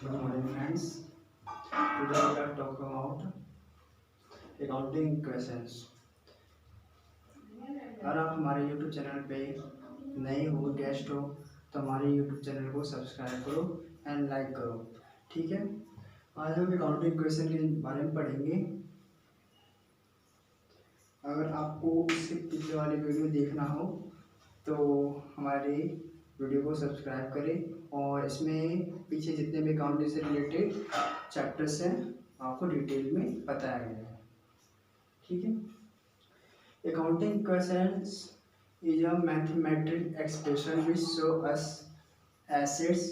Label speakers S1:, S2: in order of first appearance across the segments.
S1: Good morning, friends. Today we are talking about accounting questions. अगर आप हमारे YouTube channel पे नए हो, गेस्ट हो, तो हमारे YouTube चैनल को सब्सक्राइब करो एंड लाइक करो। ठीक है, आज हम अकाउंटिंग क्वेश्चन के बारे में पढ़ेंगे। अगर आपको इससे पिछले वाली वीडियो देखना हो तो हमारे वीडियो को सब्सक्राइब करें और इसमें पीछे जितने भी अकाउंटिंग से रिलेटेड चैप्टर्स हैं आपको डिटेल में बताया गया है। ठीक है, accounting questions is a mathematical expression which show us assets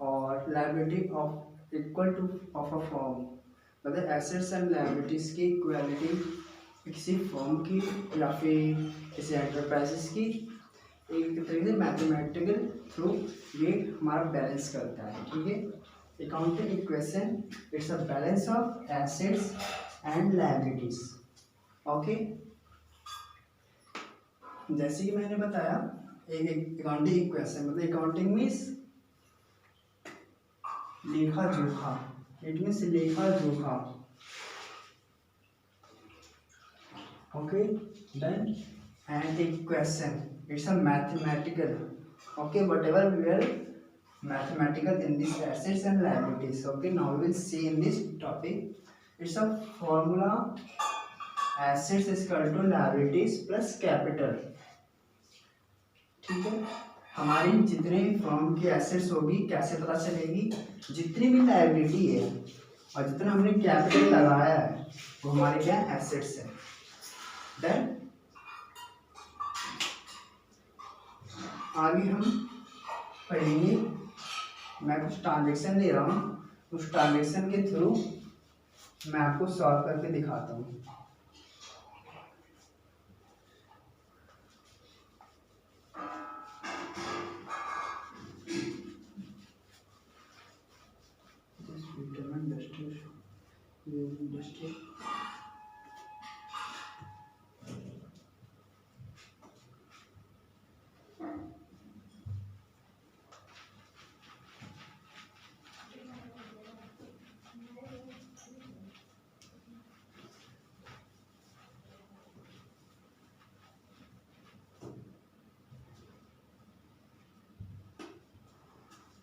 S1: और liability of equal to of a form. मतलब एसेट्स एंड लायबिलिटीज की इक्वालिटी किसी फॉर्म की या फिर किसी एंटरप्राइजेस की एक तरीके से मैथमेटिकल थ्रू ये हमारा बैलेंस करता है। ठीक है, accounting equation it's a balance of assets and liabilities. Okay, जैसे कि मैंने बताया एक अकाउंटिंग इक्वेशन मतलब अकाउंटिंग मीन्स लेखा जोखा। इट मीन्स लेखा जोखा। Okay then and equation it's a mathematical, okay, whatever we are mathematical in this assets and liabilities. Okay, now we will see in this topic it's a formula assets is equal to liabilities plus capital। ठीक है, हमारी जितने firm की assets होगी कैसे पता चलेगी, जितनी भी लायबिलिटी है और जितना हमने कैपिटल लगाया है वो हमारे क्या एसेट्स है। देन आगे हम पढ़ेंगे, मैं कुछ ट्रांजेक्शन दे रहा हूँ, उस ट्रांजेक्शन के थ्रू मैं आपको सॉल्व करके दिखाता हूँ।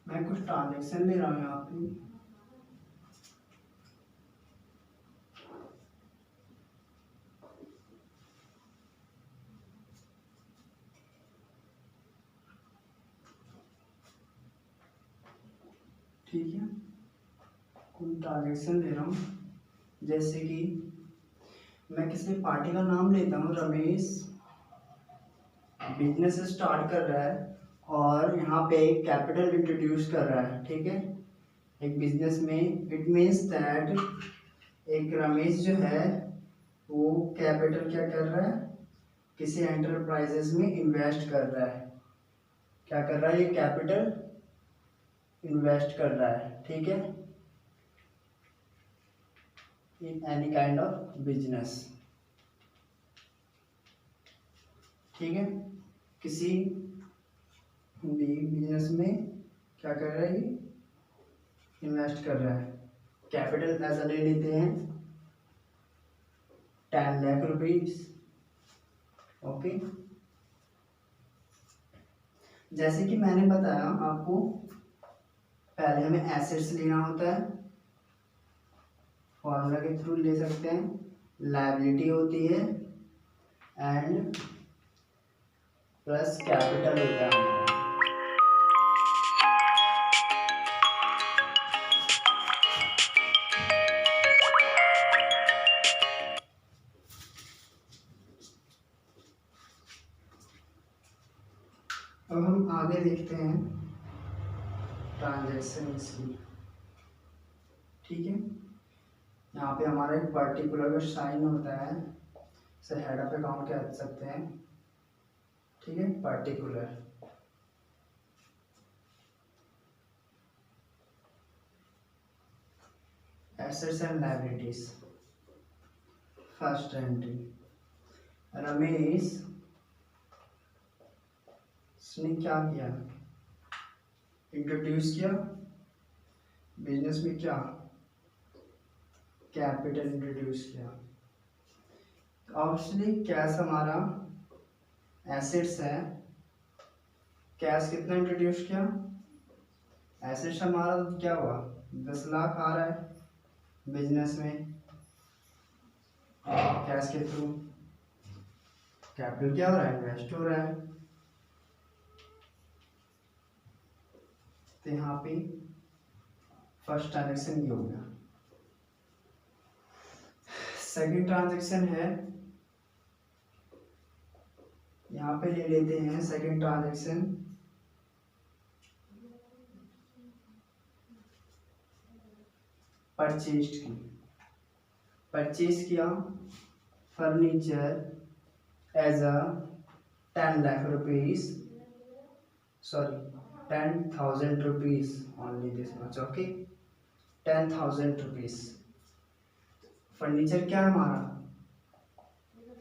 S1: मैं कुछ ट्रांजेक्शन ले रहा हूँ यहाँ पे। ठीक है, कुछ ट्रांजेक्शन ले रहा हूँ, जैसे कि मैं किसी पार्टी का नाम लेता हूँ, रमेश बिजनेस स्टार्ट कर रहा है और यहाँ पे एक कैपिटल इंट्रोड्यूस कर रहा है। ठीक है, एक बिजनेस में इट मीन्स दैट एक रमेश जो है वो कैपिटल क्या कर रहा है, किसी एंटरप्राइजेस में इन्वेस्ट कर रहा है। क्या कर रहा है, ये कैपिटल इन्वेस्ट कर रहा है। ठीक है, in any kind of business. ठीक है, किसी भी बिजनेस में क्या कर रहा है, ये इन्वेस्ट कर रहा है। कैपिटल ऐसा ले लेते हैं 10 लाख रुपीज। ओके, जैसे कि मैंने बताया आपको, पहले हमें एसेट्स लेना होता है, फॉर्मूला के थ्रू ले सकते हैं, लायबिलिटी होती है एंड प्लस कैपिटल होता है हमारा। अब हम आगे देखते हैं ट्रांजैक्शन की। ठीक है, यहाँ पे हमारा एक पर्टिकुलर का साइन होता है, इसे हेड ऑफ अकाउंट कह सकते हैं। ठीक है, particular assets and liabilities. First entry, Ramesh ने क्या किया, इंट्रोड्यूस किया बिजनेस में क्या कैपिटल इंट्रोड्यूस किया। ऑब्वियसली कैश हमारा एसेट्स है, कैश कितना इंट्रोड्यूस किया, एसेट्स हमारा क्या हुआ 10 लाख आ रहा है बिजनेस में कैश के थ्रू, कैपिटल क्या हो रहा है इन्वेस्ट हो रहा है। तो यहाँ पे फर्स्ट ट्रांजेक्शन ये हो गया। सेकंड ट्रांजेक्शन है, यहाँ पे ले लेते हैं सेकंड ट्रांजेक्शन, परचेज की। परचेज किया furniture as a 10 lakh rupees, sorry 10,000 rupees only this much, okay 10,000 rupees. Furniture क्या है हमारा,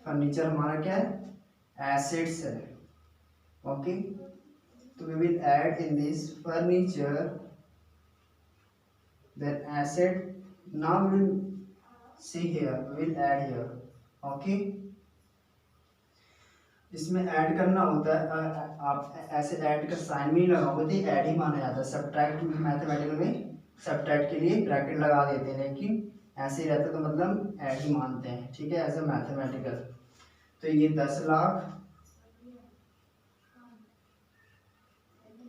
S1: फर्नीचर हमारा क्या है एसेट्स है, ओके। तो we will add in this furniture then asset, now we will see here, we will add here, okay। इसमें add करना होता है, आप ऐसे ऐड का साइन भी लगाओगे तो ऐड ही माना जाता है। सब्ट्रैक्ट मैथमेटिकल में सब्ट्रैक्ट के लिए ब्रैकेट लगा देते हैं, लेकिन ऐसे ही रहता तो मतलब ऐड ही मानते हैं, ठीक है, एज अ मैथमेटिकल। तो ये 10 लाख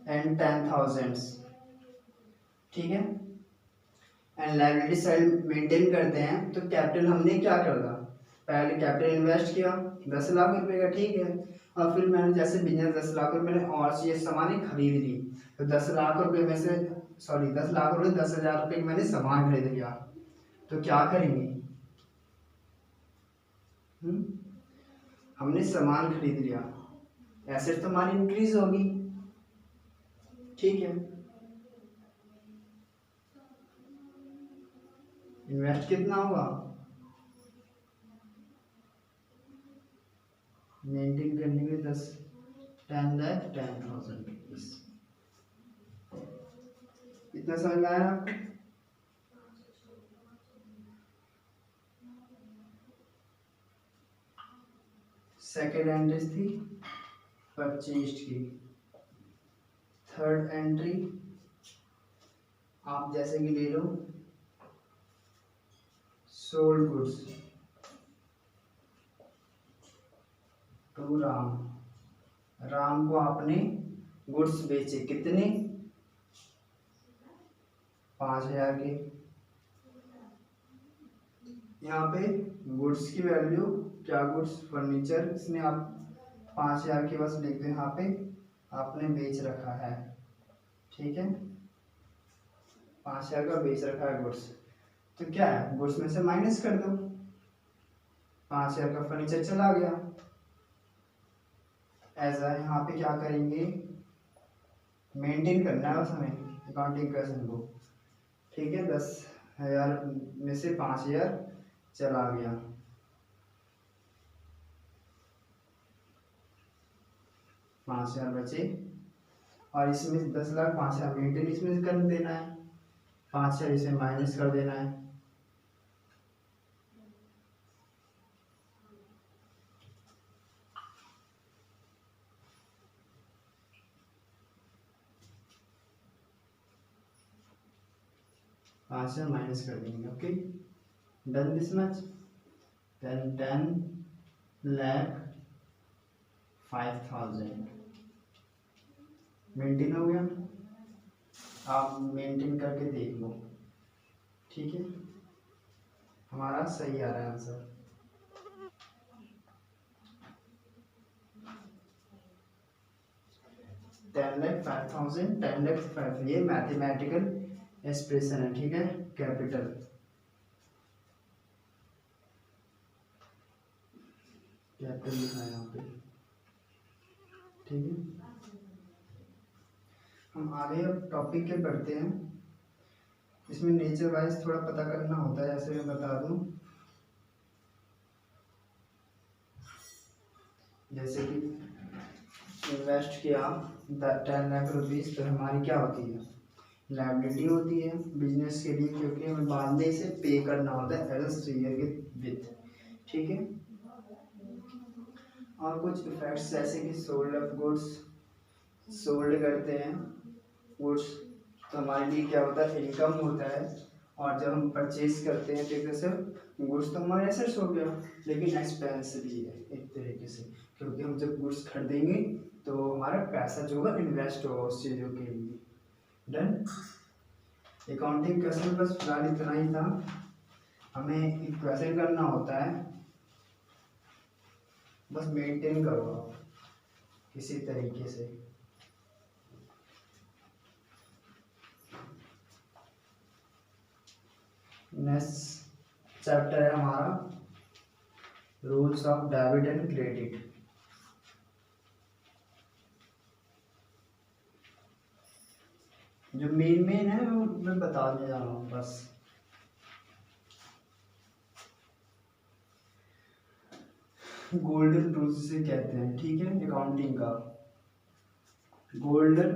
S1: एंड 10,000, ठीक है। एंड लायबिलिटी साइड मेंटेन करते हैं, तो कैपिटल हमने क्या करना, पहले कैपिटल इन्वेस्ट किया 10 लाख रुपए का, ठीक है। और फिर मैंने जैसे बिजनेस 10 लाख रुपए मैंने और चीज़ें सामान खरीद ली, तो 10 लाख रुपए में से सॉरी 10 लाख रुपए 10,000 रुपये की मैंने सामान खरीद लिया, तो क्या करेंगे, हमने सामान खरीद लिया, एसेट तो हमारी इंक्रीज होगी, ठीक है। इन्वेस्ट कितना होगा, मेंटेन करने के 10 लाख 10,000 रुपीज। कितना समझ में आया आपको। सेकेंड एंट्री थी परचेज की। थर्ड एंट्री आप जैसे कि ले लो sold goods to Ram, Ram को आपने गुड्स बेचे कितने 5,000 के। यहाँ पे गुड्स की वैल्यू क्या, गुड्स फर्नीचर, इसमें आप 5,000 के बस लिख दो, यहाँ पे आपने बेच रखा है, ठीक है, 5,000 का बेच रखा है गुड्स। तो क्या है गुड्स में से माइनस कर दो, 5,000 का फर्नीचर चला गया। ऐसा यहाँ पे क्या करेंगे, मेंटेन करना है बस हमें अकाउंटिंग क्वेश्चन को, ठीक है। 10,000 में से 5,000 चला गया, 5,000 बचे, और इसमें 10 लाख 5,000 मेंटेन इसमें कर देना है, 5,000 इसमें माइनस कर देना है, पाँच से माइनस कर देंगे, okay done this much. Then 10,05,000 maintain हो गया, आप मेंटेन करके देख लो, ठीक है, हमारा सही आ रहा है आंसर। $10,05,000 ये मैथमेटिकल एक्सप्रेशन है, ठीक है, कैपिटल। कैपिटल लिखा है यहाँ पे, ठीक है। हम आगे अब टॉपिक के पढ़ते हैं, इसमें नेचर वाइज थोड़ा पता करना होता है, ऐसे मैं बता दूं, जैसे कि इन्वेस्ट किया 10 लाख रुपीज, तो हमारी क्या होती है लायबिलिटी होती है बिजनेस के लिए, क्योंकि हमें बाद में इसे पे करना होता है एज अ शेयर विथ, ठीक है। और कुछ इफेक्ट्स जैसे कि सोल्ड ऑफ गुड्स, सोल्ड करते हैं गुड्स तो हमारे लिए क्या होता है, इनकम होता है। और जब हम परचेज करते हैं तो एक तरह से गुड्स तो हमारे एसेट्स हो गया, लेकिन एक्सपेंस भी है एक तरीके से, क्योंकि हम जब गुड्स खरीदेंगे तो हमारा पैसा जो होगा इन्वेस्ट होगा उस चीज़ों के लिए। डन। अकाउंटिंग क्वेश्चन बस फिलहाल इतना ही था। हमें इक्वेशन करना होता है, बस मेंटेन करो आप किसी तरीके से। नेक्स्ट चैप्टर है हमारा rules of debit and credit. जो मेन है वो मैं बताने जा रहा हूँ बस। गोल्डन रूल्स से कहते हैं, ठीक है, अकाउंटिंग का। Golden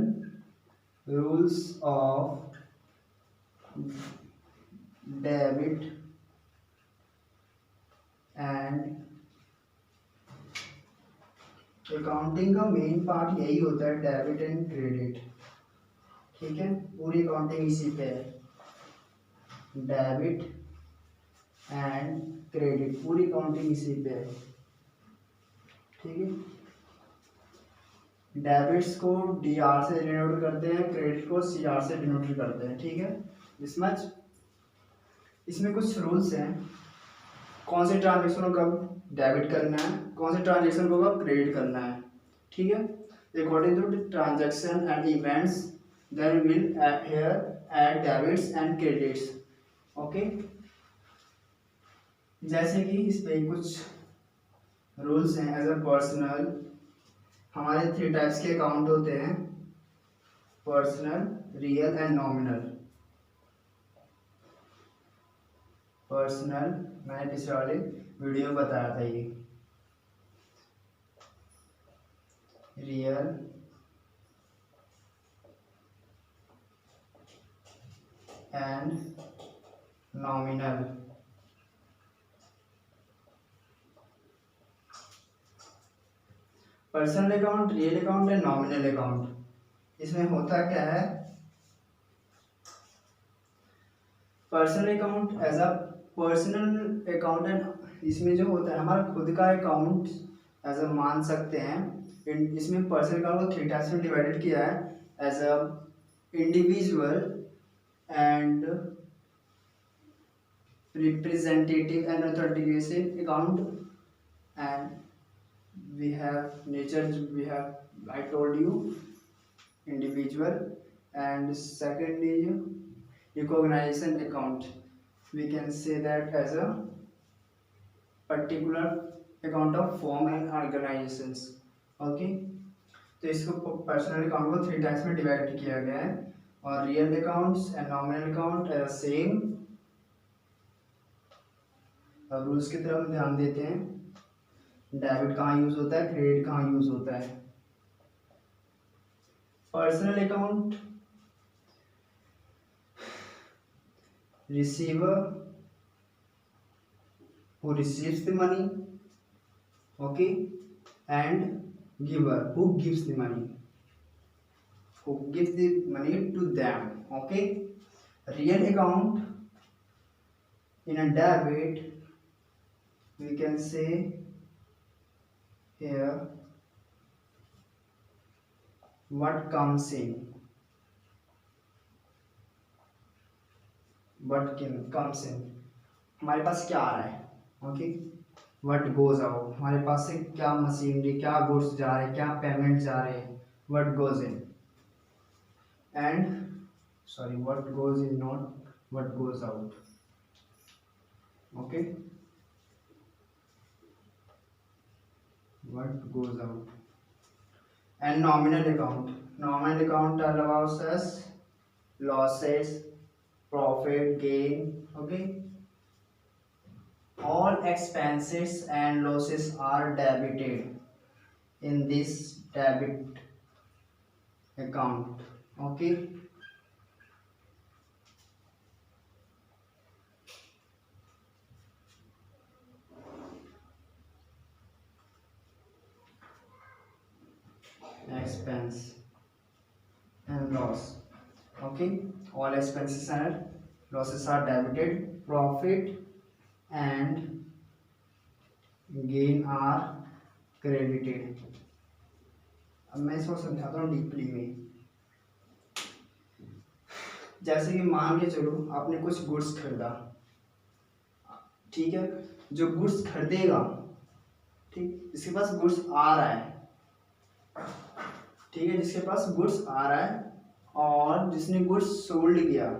S1: rules of debit and accounting का मेन पार्ट यही होता है, डेबिट एंड क्रेडिट, ठीक है। पूरी अकाउंटिंग इसी पे है, डेबिट एंड क्रेडिट, पूरी अकाउंटिंग इसी पे है, ठीक है। डेबिट्स को डीआर से डिनोट करते हैं, क्रेडिट को सीआर से डिनोट करते हैं, ठीक है। This much. इसमें कुछ रूल्स हैं, कौन से ट्रांजेक्शन को कब डेबिट करना है, कौन से ट्रांजेक्शन को कब क्रेडिट करना है, ठीक है। According to transaction and events then will here add debits and credits, okay. जैसे कि इस पे कुछ रूल्स हैं। एज अ पर्सनल, हमारे 3 टाइप्स के अकाउंट होते हैं, personal, real and nominal. Personal मैंने पिछले वाले वीडियो में बताया था, ये real and nominal. Personal account, real account and nominal account. इसमें होता क्या है, personal account as a personal account and इसमें जो होता है हमारा खुद का अकाउंट एज अ मान सकते हैं। इसमें पर्सनल अकाउंट को 3 टाइप्स में डिवाइडेड किया है, as a individual and representative and authentication account, and we have nature, we have I told you individual, and second is recognition account. We can say that as a particular account of firm and organizations, okay। तो इसको personal account को 3 types में divide किया गया है, और real accounts and nominal account as same. अब rules की तरफ ध्यान देते हैं, डेबिट कहाँ यूज होता है, क्रेडिट कहाँ यूज होता है। Personal account, receiver who receives the money, okay, and giver who gives the money, who gives the money to them, okay। Real account, in a debit we can say here what comes in, हमारे पास क्या आ रहा है, okay. What goes out, हमारे पास से क्या machinery, क्या goods जा रहे हैं, क्या पेमेंट जा रहे हैं, what goes in and sorry what goes in, not what goes out, okay. What goes out and nominal account, nominal account allows us losses, profit, gain, okay। All expenses and losses are debited in this debit account, okay। expense and loss. Okay, all expenses and losses are debited, profit and gain are credited. अब मैं इसको समझाता हूँ deeply में। जैसे कि मान के चलो आपने कुछ गुड्स खरीदा, ठीक है, जो गुड्स खरीदेगा, ठीक, जिसके पास गुड्स आ रहा है, ठीक है, जिसके पास गुड्स आ रहा है और जिसने गुड्स सोल्ड किया,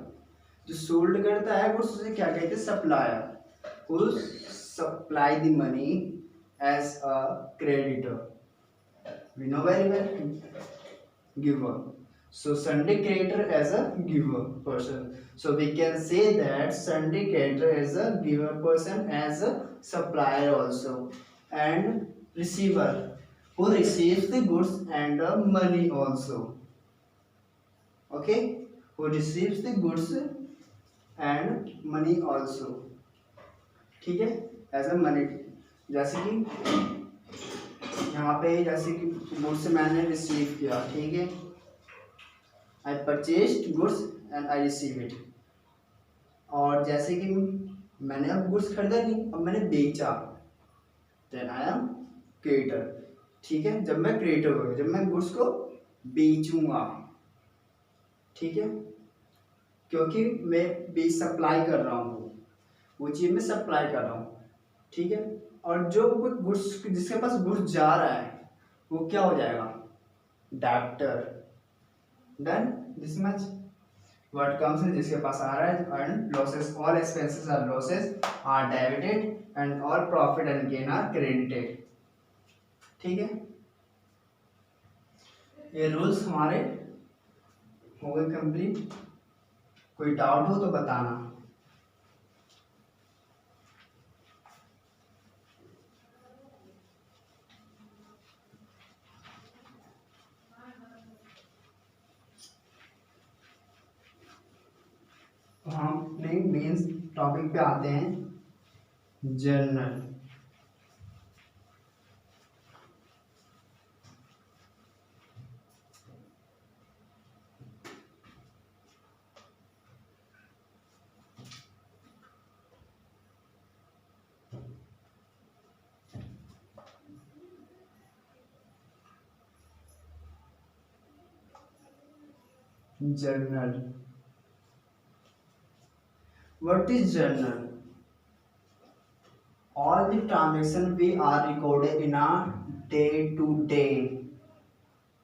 S1: जो सोल्ड करता है गुड्स उसे क्या कहते हैं, supplier, who supply the money as a creditor, we know very well, giver. So Sunday creditor as a giver person, so we can say that Sunday creditor as a giver person, as a supplier also, and receiver who receives the goods and the money also. Okay, who receives the goods and money also, ठीक है, as a money. जैसे कि यहाँ पे जैसे कि goods मैंने receive किया, ठीक है, I purchased goods and I receive it, और जैसे कि मैंने अब गुड्स खरीदा नहीं, अब मैंने बेचा, देन आई एम क्रिएटर, ठीक है, जब मैं क्रिएटर हो, जब मैं गुड्स को बेचूंगा, ठीक है, क्योंकि मैं भी सप्लाई कर रहा हूँ, वो चीज़ में सप्लाई कर रहा हूँ, ठीक है, और जो गुड्स जिसके पास गुड्स जा रहा है वो क्या हो जाएगा, debtor, done, this much what comes in, जिसके पास आ रहा है, and losses, all expenses are losses are debited and all profit and gain are credited, ठीक है। ये रूल्स हमारे हो गए कंप्लीट, कोई डाउट हो तो बताना। हम अपने मेन टॉपिक पे आते हैं, journal. Journal. What is journal? All the transactions we are recorded in a day to day.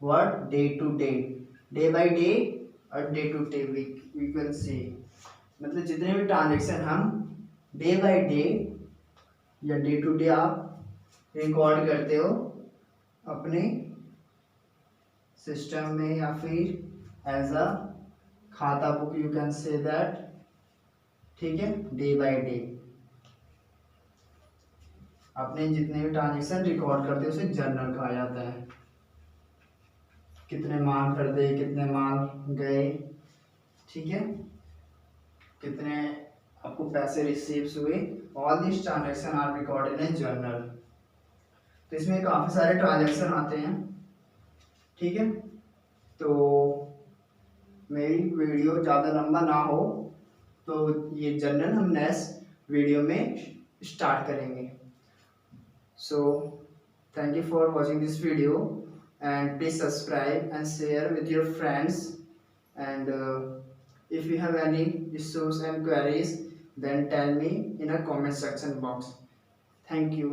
S1: What? Day to day. Day by day और day to day we can see. मतलब जितने भी transaction हम day by day या day to day आप record करते हो अपने सिस्टम में, या फिर एज अ खाता book you can say that, ठीक है, डे बाय डे अपने जितने भी ट्रांजेक्शन रिकॉर्ड करते हैं उसे जर्नल कहा जाता है। कितने माल खरीदे, कितने माल गए, ठीक है, कितने आपको पैसे रिसीव्स हुए, all this transaction are recorded in journal. तो इसमें काफ़ी सारे ट्रांजेक्शन आते हैं, ठीक है। तो मेरी वीडियो ज़्यादा लंबा ना हो तो ये जर्नल हम नेक्स्ट वीडियो में स्टार्ट करेंगे। So thank you for watching this video and please subscribe and share with your friends, and if you have any issues and queries then tell me in a comment section box. Thank you.